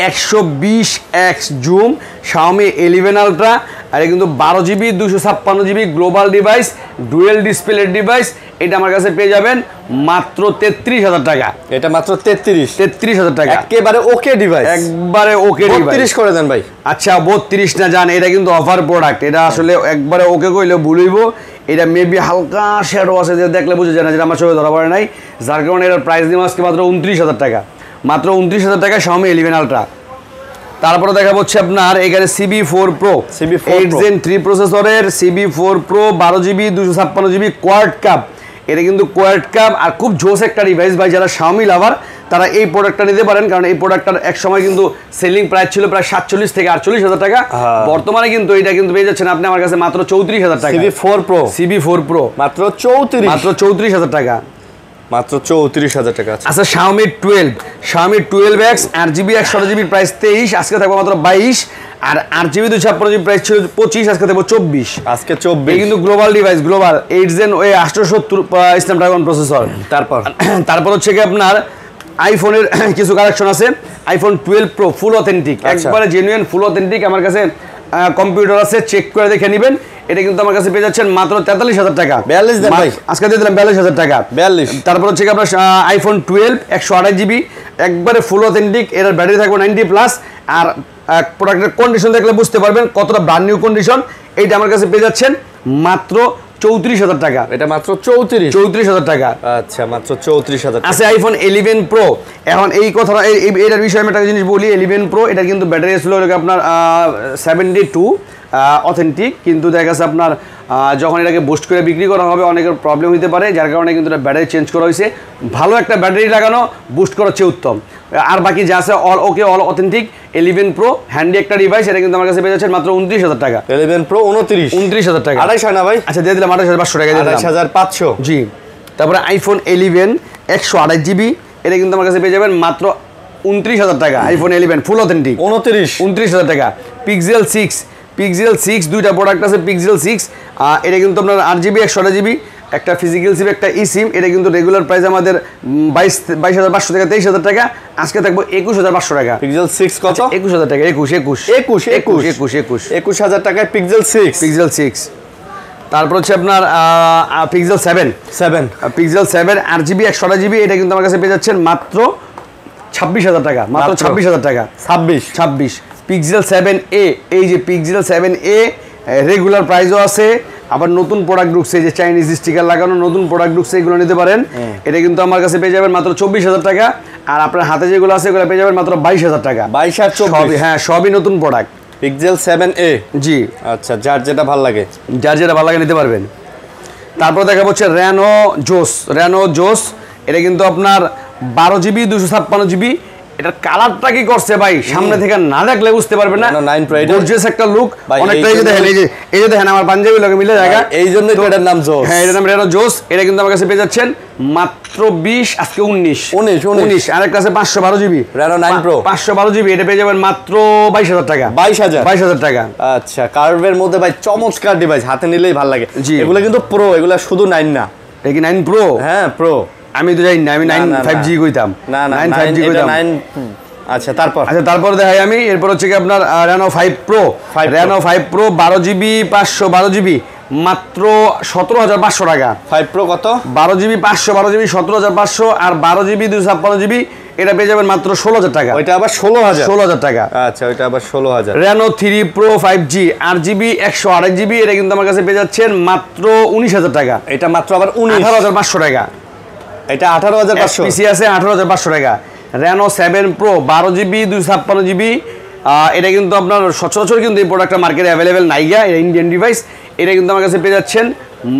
120x zoom Xiaomi 11 ultra, আর এটা কিন্তু 12GB 256GB global device, dual display device. এটা আমার কাছে পেয়ে যাবেন মাত্র 33,000 টাকা। এটা মাত্র 33,000 টাকা, একেবারে ওকে ডিভাইস, একবারে ওকে ডিভাইস। 32 করে দেন ভাই। আচ্ছা 32 না জান, এটা কিন্তু অফার প্রোডাক্ট, এটা আসলে একবারে ওকে কইলে ভুলইব। এটা মেবি হালকা শ্যাডো আছে, যে দেখলে বুঝে যায় না, যেটা আমার চোখে ধরা পড়ে নাই, যার কারণে এটার প্রাইস দিব আজকে মাত্র 29,000 টাকা, মাত্র 29,000 টাকা Xiaomi 11 আলট্রা। তারপরে দেখা হচ্ছে আপনার এখানে CB4 Pro 8 Gen 3 প্রসেসরের CB4 Pro 12GB 256GB quad cup. এটা কিন্তু কোয়াড কাপ আর খুব জোস একটা ডিভাইস ভাই, যারা Xiaomi লাভার তারা এই প্রোডাক্টটা নিতে পারেন, কারণ এই প্রোডাক্টটার এক সময় কিন্তু সেলিং প্রাইস ছিল প্রায় 47 থেকে 48,000 টাকা। বর্তমানে কিন্তু এটা কিন্তু পেয়ে যাচ্ছেন আপনি আমার কাছে মাত্র 34,000 টাকা। CB4 Pro মাত্র 34,000 টাকা, মাত্র 34,000 টাকা। আচ্ছা Xiaomi 12X 8GB 128GB price 23, আজকে থাকবে মাত্র 22, আর 8GB 256GB প্রাইস ছিল 25, আজকে থাকবে 24। আজকে 24 কিন্তু global device, global 8 Gen 870 Snapdragon processor. তারপর হচ্ছে কি আপনার আইফোনের কিছু কালেকশন আছে। iPhone 12 Pro ফুল অথেন্টিক, একবারে জেনুইন ফুল অথেন্টিক। আমার কাছে কম্পিউটার আছে, চেক করে দেখে নেবেন। এটা কিন্তু আমার কাছে পেয়ে যাচ্ছেন মাত্র 43,000 টাকা। 42 দেন ভাই, আজকে দিয়ে দিলাম 42,000 টাকা। 42। তারপর হচ্ছে আপনার iPhone 12 128GB একবারে ফুল অথেন্টিক, এর ব্যাটারি থাকবে 90+, আর প্রোডাক্টের কন্ডিশন দেখলে বুঝতে পারবেন কতটা ব্র্যান্ড নিউ কন্ডিশন। এইটা আমার কাছে পেয়ে যাচ্ছেন মাত্র 34,000 টাকা। এটা মাত্র 34,000 টাকা। আচ্ছা, মাত্র 34,000 আছে iPhone 11 Pro। এখন এই কথাটা এটার বিষয়ে আমি একটা জিনিস বলি। 11 Pro এটা কিন্তু ব্যাটারি ছিল আপনার 72 অথেন্টিক, কিন্তু দেখা গেছে আপনার যখন এটাকে বুস্ট করে বিক্রি করা হবে অনেকের প্রবলেম হতে পারে, যার কারণে কিন্তু এটা ব্যাটারি চেঞ্জ করা হয়েছে। ভালো একটা ব্যাটারি লাগানো, বুস্ট করা হচ্ছে উত্তম। আর বাকি যা আছে অল ওকে, অল অথেন্টিক। 11 Pro হ্যান্ডি একটা ডিভাইস, এটা কিন্তু আমার কাছে পেয়ে যাচ্ছেন মাত্র 29,000 টাকা। 11 Pro 29,000 টাকা। 28 না ভাই? আচ্ছা দিয়ে দিলাম 28,500 টাকা, 28,500। জি। তারপরে iPhone 11 128GB, এটা কিন্তু আমার কাছে পেয়ে যাবেন মাত্র 29,000 টাকা। iPhone 11 ফুল অথেন্টিক 29,000 টাকা। Pixel 6 দুইটা প্রোডাক্ট আছে। Pixel 6 এটা কিন্তু আপনার 8GB 128GB, একটা ফিজিক্যাল সিম, একটা ই সিম। এটা কিন্তু রেগুলার প্রাইস আমাদের 22,500 টাকা, 23,000 টাকা। আজকে থাকবো 21,500 টাকা। Pixel 6 কত? 21,000 টাকা। 21,000 টাকায় Pixel 6। তারপর হচ্ছে আপনার Pixel 7 8GB 128GB, এটা কিন্তু আমার কাছে পেয়ে যাচ্ছেন মাত্র 26,000 টাকা, মাত্র 26,000 টাকা। 26 Pixel 7a, এই যে Pixel 7a রেগুলার প্রাইসও আছে, আবার নতুন প্রোডাক্ট ঢুকছে, যে চাইনিজ স্টিকার লাগানো নতুন প্রোডাক্ট ঢুকছে, এগুলো নিতে পারেন। এটা কিন্তু আমার কাছে পেয়ে যাবেন মাত্র 24,000 টাকা। আর আপনার হাতে যেগুলো আছে এগুলো পেয়ে যাবেন মাত্র 22,000 টাকা। 22 আর 24, হ্যাঁ সবই নতুন প্রোডাক্ট। Pixel 7a, জি। আচ্ছা, যার যেটা ভালো লাগে নিতে পারবেন। তারপর দেখা হচ্ছে Reno Joss, এটা কিন্তু আপনার 12GB 256GB। এটার কালারটা কি করছে ভাই, সামনে থেকে না দেখলে বুঝতে পারবেন না। গর্জিয়াস একটা লুক, অনেকটাই যে দেখেন, এই যে দেখেন আমার পাঞ্জাবি লগে মিলে জায়গা, এই জন্য তো এটার নাম জোস। হ্যাঁ, এটার নাম Reno Joss। এটা কিন্তু আমার কাছে পেয়ে যাচ্ছেন মাত্র 20, আজকে 19। আরেকটা আছে 512GB Reno 9 Pro 512GB, এটা পেয়ে যাবেন মাত্র 22,000 টাকা। 22,000 টাকা। আচ্ছা, কার্ভের মধ্যে ভাই চমৎকার ডিভাইস, হাতে নিলেই ভালো লাগে। এগুলো কিন্তু প্রো, এগুলো শুধু 9 না। এটা কি 9 Pro? হ্যাঁ, প্রো। আমি তো জানি না, আমি 5G কইতাম। না 5G কইতাম। আচ্ছা, তারপর দেখাই আমি। এরপর হচ্ছে কি আপনার Reno 5 Pro 12GB 512GB, মাত্র 17,500 টাকা। 5 Pro কত? 12GB 500, 12GB 17,500, আর 12GB 256GB এটা পেয়ে যাবেন মাত্র 16,000 টাকা। ওইটা আবার 16,000? 16,000 টাকা। আচ্ছা, ওইটা আবার 16,000। Reno 3 Pro 5G 8GB 128GB এটা কিন্তু আমার কাছে পেয়ে যাচ্ছেন মাত্র 19,000 টাকা। এটা মাত্র আবার 18,500 টাকা। এটা 18,500। পিসি আছে 18,500 টাকা। Reno 7 Pro 12GB 256GB এটা কিন্তু আপনার সচরাচর কিন্তু এই প্রোডাক্টটা মার্কেটে অ্যাভেলেবেল নাইগা, এটা ইন্ডিয়ান ডিভাইস। এটা কিন্তু আমার কাছে পেয়ে যাচ্ছেন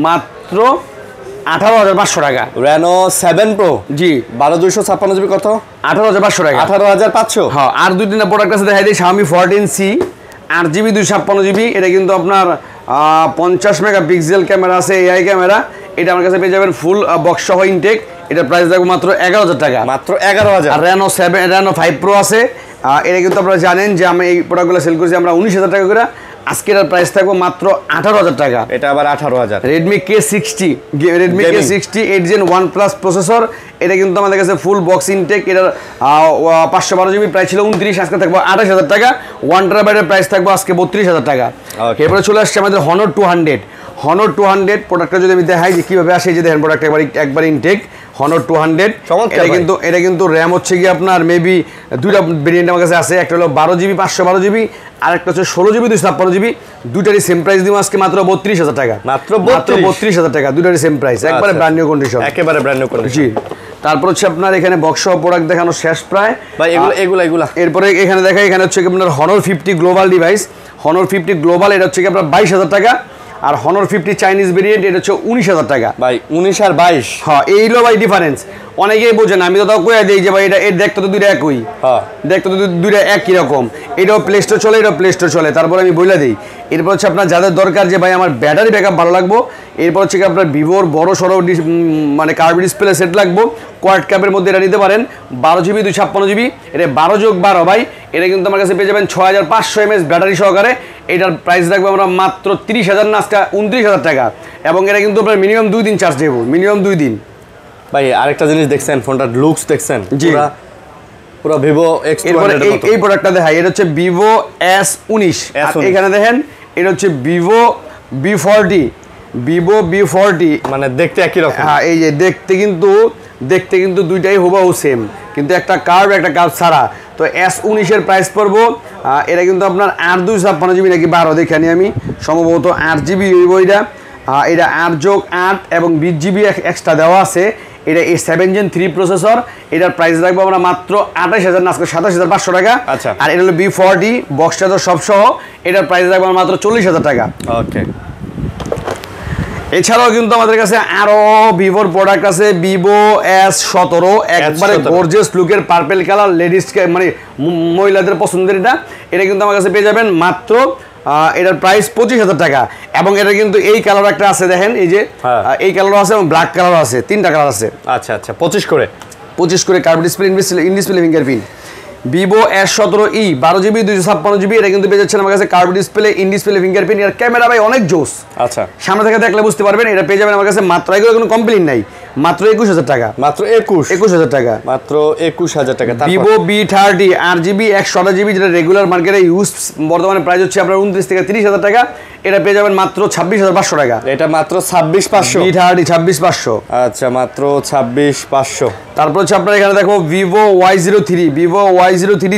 মাত্র 18,500 টাকা। Reno 7 Pro জি 12/256GB কত? 18,500 টাকা। 18,500? হ্যাঁ, আর দুই তিনটা প্রোডাক্ট আছে দেখাই দিই। Xiaomi 14C 8GB 256GB এটা কিন্তু আপনার 50 মেগাপিক্সেল ক্যামেরা আছে, এআই ক্যামেরা। এটা আমার কাছে পেয়ে যাবেন ফুল বক্স সহ ইনটেক। এটা প্রাইস থাকবে মাত্র 11,000 টাকা। মাত্র 11,000। আর Reno 5 Pro আছে, এটা কিন্তু আপনারা জানেন যে আমি এই প্রোডাক্টগুলো সেল করছি আমরা 19,000 টাকা করে। আজকের প্রাইস থাকবে মাত্র 18,000 টাকা। এটা আবার 18,000। Redmi K60 8 Gen 1 Plus processor, এটা কিন্তু আমাদের কাছে ফুল বক্স ইনটেক। এটার 512GB প্রাইস ছিল 29, আজকে থাকবে 28,000 টাকা। 1TB প্রাইস থাকবে আজকে 32,000 টাকা। এরপরে চলে আসছে আমাদের Honor 200 প্রোডাক্টটা যদি আমি দেখাই যে কীভাবে আসে, যে দেখেন প্রোডাক্ট একবার ইনটেক Honor 200। এটা কিন্তু র্যাম হচ্ছে কি আপনার মেবি দুইটা ভেরিয়েন্ট আমার কাছে আছে, একটা হলো 12GB 512GB, আর একটা হচ্ছে 16GB 256GB। দুইটারই সেম প্রাইস দিব আজকে মাত্র 32,000 টাকা। মাত্র 32,000 টাকা, দুইটারই সেম প্রাইস, একবারে ব্র্যান্ড নিউ কন্ডিশন। একেবারে ব্র্যান্ড নিউ কন্ডিশন। জি, তারপর হচ্ছে আপনার এখানে বক্স সহ প্রোডাক্ট দেখানো শেষ প্রায় ভাই। এগুলা এরপরে এখানে দেখাই, এখানে হচ্ছে কি আপনার Honor 50 global device. Honor 50 global এটা হচ্ছে কি আপনার 22,000 টাকা। আর Honor 50 চাইনিজ ভেরিয়েন্ট এটা হচ্ছে 19,000 টাকা। ভাই 19 আর 22, হ্যাঁ এইগুলো ভাই ডিফারেন্স। অনেকেই বোঝেন, আমি তো তাও কয়ে দিই যে ভাই এটা এর দেখতে তো দুইটা একই, দেখতে তো দুইটা একই রকম। এটাও প্লে স্টোর চলে, এটাও প্লে স্টোর চলে। তারপর আমি বলে দিই, এরপর হচ্ছে আপনার যাদের দরকার যে ভাই আমার ব্যাটারি ব্যাকআপ ভালো লাগবো, এরপর হচ্ছে কি আপনার ভিভোর বড় সড়ো মানে কার্ভ ডিসপ্লে সেট লাগবো, কোয়াড ক্যাপের মধ্যে এটা নিতে পারেন। 12GB 256GB, এটা 12+12 ভাই। এটা কিন্তু আমার কাছে পেয়ে যাবেন 6500 mAh ব্যাটারি সহকারে। এটার প্রাইস রাখবো আমরা মাত্র 30,000 না আজকে 29,000 টাকা। এবং এটা কিন্তু আপনার মিনিমাম 2 দিন চার্জ দেবো, মিনিমাম 2 দিন। ভাই আরেকটা জিনিস দেখছেন, ফোনটার লুকস দেখছেন? পুরো ভিভো X200 এই প্রোডাক্টটা দেখাই, এটা হচ্ছে ভিভো S19। এখানে দেখেন এটা হচ্ছে ভিভো V40 মানে দেখতে একই রকম। হ্যাঁ, এই যে দেখতে কিন্তু দুইটাই হুবহু সেম, কিন্তু একটা কার্ভ ছাড়া। তো S19 এর প্রাইস পড়বো এটা কিন্তু আপনার 8/256GB নাকি 12 দেখানি আমি, সম্ভবত 8GB হইব এটা। এটা 8+8 এবং 20GB এক্সট্রা দেওয়া আছে। এটা এই 7 Gen 3 প্রসেসর। এটার প্রাইস রাখবো আমরা মাত্র 28,000 না আজকে 27,500 টাকা। আচ্ছা। আর এটা হলো V40 বক্সটা তো সব সহ, এটার প্রাইস রাখবো মাত্র 40,000 টাকা। ওকে। এছাড়াও কিন্তু আমাদের কাছে আরো ভিভোর প্রোডাক্ট আছে। ভিভো S17 একবারে গর্জিয়াস লুকের পার্পল কালার, লেডিস মানে মহিলাদের পছন্দের। এটা কিন্তু আমার কাছে পেয়ে যাবেন মাত্র এটার প্রাইস 25,000 টাকা। এবং এটা কিন্তু এই কালার একটা আছে, দেখেন এই যে এই কালারও আছে এবং ব্ল্যাক কালারও আছে, তিনটা কালার আছে। আচ্ছা আচ্ছা, 25 করে curve display, in display fingerprint. Vivo S17e 12GB 256GB এটা কিন্তু পেয়ে যাচ্ছেন আমার কাছে curve display, in display fingerprint. এর ক্যামেরা ভাই অনেক জোস। আচ্ছা, সামনে থেকে দেখলে বুঝতে পারবেন। এটা পেয়ে যাবেন আমার কাছে মাত্র, এগুলো কোনো কমপ্লেইন নাই, মাত্র 21,000 টাকা। মাত্র 21,000 টাকা। মাত্র 21,000 টাকা। ভিভো V30 8GB 128GB যেটা রেগুলার মার্কেটে ইউজ বর্তমানে প্রাইস হচ্ছে আপনার 29 থেকে 30,000 টাকা। এটা পেয়ে যাবেন মাত্র 26,500 টাকা। এটা মাত্র 26,500। V30 26,500। আচ্ছা, মাত্র 26,500। তারপর হচ্ছে আপনার এখানে দেখো ভিভো Y03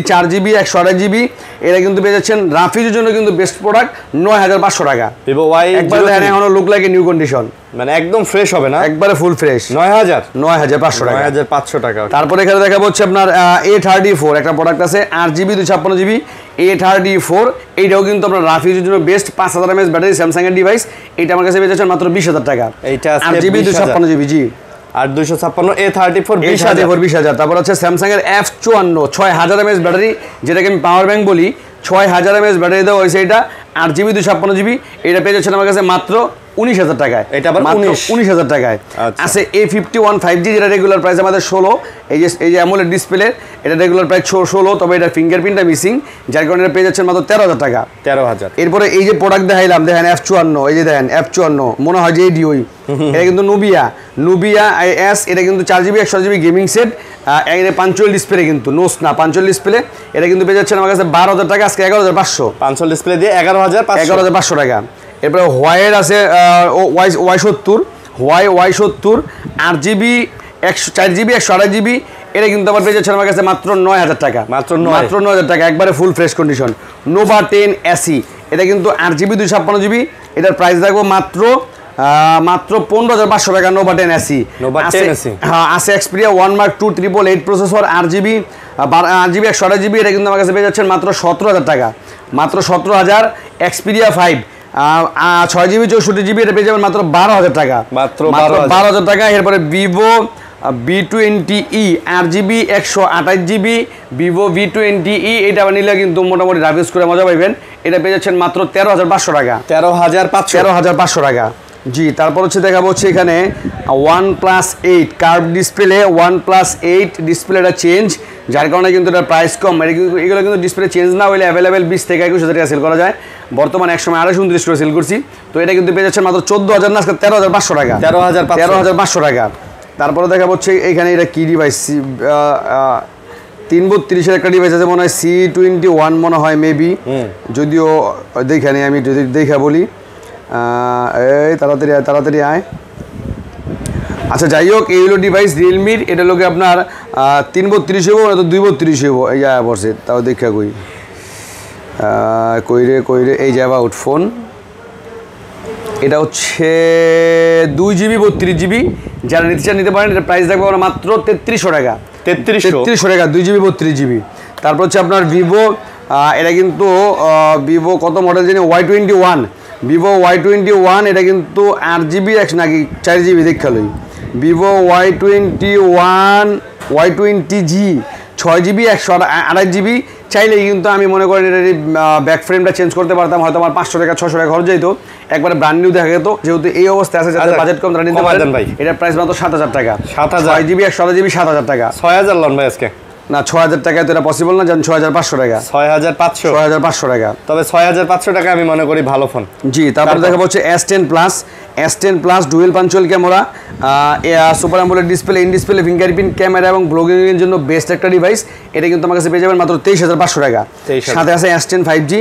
4GB 128GB এটা কিন্তু পেয়ে যাচ্ছেন রাফিজের জন্য কিন্তু বেস্ট প্রোডাক্ট 9,500 টাকা। ভিভো একবার দেখেন এখনো লুক লাইক নিউ কন্ডিশন, মানে একদম ফ্রেশ হবে না, একবারে ফুল ফ্রেশ। 9,500 টাকা। 9,500 টাকা। তারপর এখানে দেখাবো হচ্ছে আপনার A34 একটা প্রোডাক্ট আছে 8GB 256GB A34। এইটাও কিন্তু আপনার রাফিজের জন্য বেস্ট, 5,000 mAh ব্যাটারি, স্যামসাং এর ডিভাইস। এটা আমার কাছে পেয়ে যাচ্ছেন মাত্র 20,000 টাকা। এইটা 8GB 256GB জি। আর 256 A34 20,000। তারপর হচ্ছে স্যামসাং এর F54 6,000 mAh ব্যাটারি, যেটাকে আমি পাওয়ার ব্যাংক বলি। 6,000 mAh ব্যাটারি দেওয়া হয়েছে এটা, 8GB 256GB। এটা পেয়ে যাচ্ছেন আমার কাছে মাত্র 19,000 টাকায়। এটা আবার 19,000 টাকায় আছে। A51 5G যেটা রেগুলার প্রাইস আমাদের 16। এই যে অ্যামোলেড ডিসপ্লে, এটা রেগুলার প্রাইস 16, তবে এটা ফিঙ্গারপ্রিন্টটা মিসিং, যার কারণে এটা পেয়ে যাচ্ছেন মাত্র 13,000 টাকা। 13,000। এরপরে এই যে প্রোডাক্ট দেখাইলাম, দেখেন F54, এই যে দেখেন F54 মনে হয় যে এডিওই, এটা কিন্তু নুবিয়া IS। এটা কিন্তু 4GB 128GB গেমিং সেট, এটা পাঞ্চুয়াল ডিসপ্লে, কিন্তু নোস না, পাঞ্চুয়াল ডিসপ্লে। এটা কিন্তু পেয়ে যাচ্ছেন আমার কাছে 12,000 টাকা, আজকে 11,500। পাঞ্চুয়াল ডিসপ্লে দিয়ে 11,500 টাকা। এরপরে হোয়াইয়ের আছে Y70 Y70 8GB 4GB 128GB, এটা কিন্তু আবার পেয়ে যাচ্ছে আমার কাছে মাত্র 9000 টাকা, মাত্র 9000 টাকা, একবারে full fresh condition. Nova 10 AC, এটা কিন্তু 8GB 256GB, এটার প্রাইস রাখবো মাত্র 15,500 টাকা। নোভা 10 এসি, হ্যাঁ আছে Xperia 1 Mark 2 888 processor 8GB 128GB, এটা কিন্তু আমার কাছে পেয়ে যাচ্ছেন মাত্র 17,000 টাকা, মাত্র 17,000। এক্সপিরিয়া 5 6GB 64GB, এটা পেয়ে যাবেন মাত্র 12,000 টাকা, মাত্র 12,000 টাকা। এরপরে Vivo V20e 8GB 128GB, Vivo V20e, এটা নিলে কিন্তু মোটামুটি রাফ করে মজা পাইবেন। এটা পেয়ে যাচ্ছেন মাত্র 13,500 টাকা, 13,500 টাকা। জি, তারপর হচ্ছে দেখাবো হচ্ছে এখানে OnePlus 8 কার্ভ ডিসপ্লে, OnePlus 8 ডিসপ্লেটা চেঞ্জ, যার কারণে কিন্তু এটার প্রাইস কম। এগুলো কিন্তু ডিসপ্লে চেঞ্জ না হলে অ্যাভেলেবেল 20 থেকে 21,000 টাকা সেল করা যায়, বর্তমানে এক সময় 229 করে সেল করছি। তো এটা কিন্তু পেয়ে যাচ্ছেন মাত্র 14,000 না, 13,500 টাকা, 13,500 টাকা। তারপরে দেখা হচ্ছে এখানে এটা কি ডিভাইস, 332-এর একটা ডিভাইস আছে মনে হয়, C21 মনে হয় মেবি, যদিও দেখানি, আমি যদি দেখা বলি, এই তাড়াতাড়ি আয়। আচ্ছা যাই হোক, এই হলো ডিভাইস রিয়েলমির, এটা লোকে আপনার 332 হবো না তো 232 হবো, এই যা পড়ছে তাও দেখা কইরে এই যে অ্যাবাউট ফোন, এটা হচ্ছে 2GB 32GB, যারা নিতে চান নিতে পারেন। এটা প্রাইস রাখবো আমরা মাত্র 3300 টাকা, 3300 টাকা 2GB 32GB। তারপর হচ্ছে আপনার ভিভো, এটা কিন্তু ভিভো কত মডেল জানি, Y21, ভিভো Y21, এটা কিন্তু 8GB নাকি 4GB দেখালই, Vivo Y20G 6GB 128GB। চাইলেই কিন্তু আমি মনে করেন এটার ব্যাক ফ্রেমটা চেঞ্জ করতে পারতাম, হয়তো আমার 500 টাকা 600 টাকা খরচ যেত, একবারে ব্র্যান্ড নিউ দেখা যেত। যেহেতু এই অবস্থায় আছে, যাদের বাজেট কম তারা নিতে পারেন। এটার প্রাইস মাত্র 7,000 টাকা, 6GB 128GB 7,000 টাকা। 6,000 লন ভাই আজকে না, 6,000 টাকায় তো এটা পসিবল না, জান 6,500 টাকা, 6,500 টাকা। তবে 6,500 টাকা আমি মনে করি ভালো ফোন। জি, তারপরে দেখা হচ্ছে S10 plus dual punctual camera, super AMOLED display, in display fingerprint camera এবং ব্লগিং এর জন্য বেস্ট একটা ডিভাইস। এটা কিন্তু আমার কাছে পেয়ে যাবেন মাত্র 23,500 টাকা। সাথে আছে S10 5G,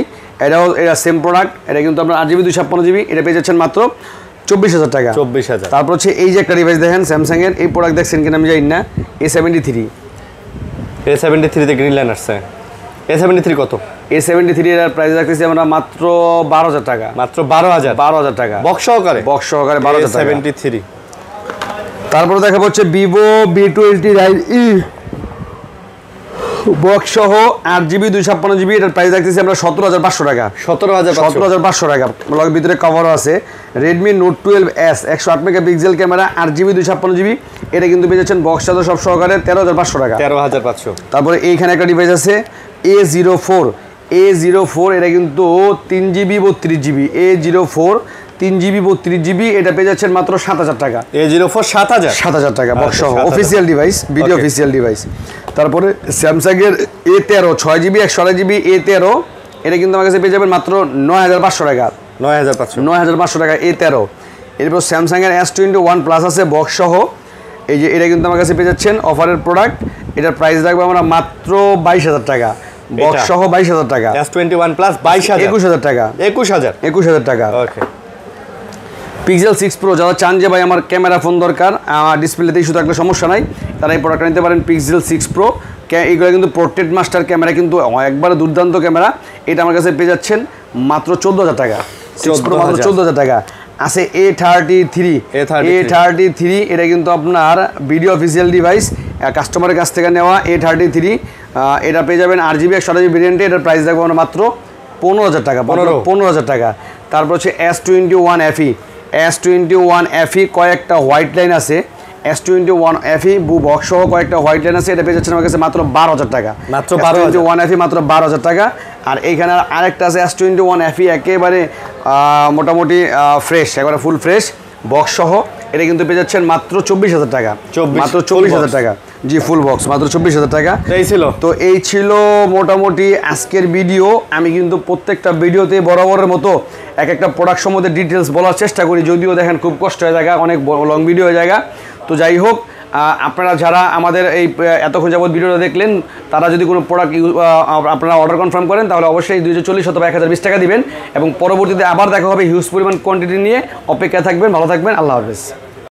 এটা সেম প্রোডাক্ট, এটা কিন্তু আপনার 8GB 256GB, এটা পেয়ে যাচ্ছেন মাত্র 24,000 টাকা। 24,000। তারপর হচ্ছে এই যে একটা ডিভাইস দেখেন স্যামসাং এর, এই প্রোডাক্ট দেখছেন কিনা আমি জানি না, A73 তে গ্রিন লাইন আসছে। A73 কত? A73 এর প্রাইস রাখতেছি আমরা মাত্র 12,000 টাকা, মাত্র 12,000 টাকা, বক্স সহকারে 12,000 টাকা। A73। তারপরে দেখা হচ্ছে ভিভো V20e বক্স সহ 8GB 256GB, এটার প্রাইস রাখতেছি আমরা 17,500 টাকা, 17,500 টাকা। ব্লগের ভিতরে কভারও আছে। Redmi note 12S 108 megapixel camera, 8GB 256GB, এটা কিন্তু পেয়ে যাচ্ছেন বক্স সহ সব সহকারে 13,500 টাকা, 13,500। তারপরে এইখানে একটা ডিভাইস আছে A04, এটা কিন্তু 3GB 32GB, A04 3GB 32GB, এটা পেয়ে যাচ্ছেন মাত্র 7,000 টাকা, A04 7,000 টাকা বক্স সহ, official device, video official device. তারপরে স্যামসাং এর A13 6GB 128GB A13, এটা কিন্তু আমার কাছে পেয়ে যাবেন মাত্র 9,500 টাকা, 9,500 টাকা A13। এরপর স্যামসাং এর S21 প্লাস আছে বক্স সহ, এই যে এটা কিন্তু আমার কাছে পেয়ে যাচ্ছেন অফারের প্রোডাক্ট, এটার প্রাইস রাখবো আমরা মাত্র 22,000 টাকা, বক্স সহ 22,000 টাকা। S21 প্লাস 21,000 টাকা, 21,000 টাকা। ওকে। পিক্সেল 6 Pro, যারা চান যে ভাই আমার ক্যামেরা ফোন দরকার, ডিসপ্লেতেই শুধু থাকলে সমস্যা নাই, তারা এই প্রোডাক্টটা নিতে পারেন। পিক্সেল 6 Pro, এইগুলো কিন্তু পোর্ট্রেট মাস্টার ক্যামেরা, কিন্তু একবারে দুর্দান্ত ক্যামেরা। এটা আমার কাছে পেয়ে যাচ্ছেন মাত্র 14,000 টাকা, 6 Pro মাত্র 14,000 টাকা। আছে A33, এটা কিন্তু আপনার ভিডিও অফিসিয়াল ডিভাইস, কাস্টমারের কাছ থেকে নেওয়া A33, এটা পেয়ে যাবেন 8GB 128GB ভেরিয়েন্টে, এটার প্রাইস রাখবো আমরা মাত্র 15,000 টাকা, 15,000 টাকা। তারপর হচ্ছে S21 FE, কয়েকটা হোয়াইট লাইন আছে, S21 FE বক্স সহ কয়েকটা হোয়াইট লাইন আছে, এটা পেয়ে যাচ্ছেন আমার কাছে মাত্র 12,000 টাকা, মাত্র 21 FE মাত্র 12,000 টাকা। আর এইখানে আরেকটা আছে S21 FE, একেবারে মোটামুটি ফ্রেশ, একবারে ফুল ফ্রেশ বক্স সহ, এটা কিন্তু পেয়ে যাচ্ছেন মাত্র 24,000 টাকা, মাত্র 24,000 টাকা। জি, ফুল বক্স মাত্র 24,000 টাকা। এই ছিল মোটামুটি আজকের ভিডিও। আমি কিন্তু প্রত্যেকটা ভিডিওতে বরাবরের মতো এক একটা প্রোডাক্ট সম্বন্ধে ডিটেলস বলার চেষ্টা করি, যদিও দেখেন খুব কষ্ট হয়ে যায়, অনেক লং ভিডিও হয়ে যায়। তো যাই হোক, আপনারা যারা আমাদের এই এতক্ষণ যাবত ভিডিওটা দেখলেন, তারা যদি কোনো প্রোডাক্ট আপনারা অর্ডার কনফার্ম করেন, তাহলে অবশ্যই 240 অথবা 1020 টাকা দিবেন এবং পরবর্তীতে আবার দেখা হবে হিউজ পরিমাণ কোয়ান্টিটি নিয়ে। অপেক্ষায় থাকবেন, ভালো থাকবেন, আল্লাহ হাফেজ।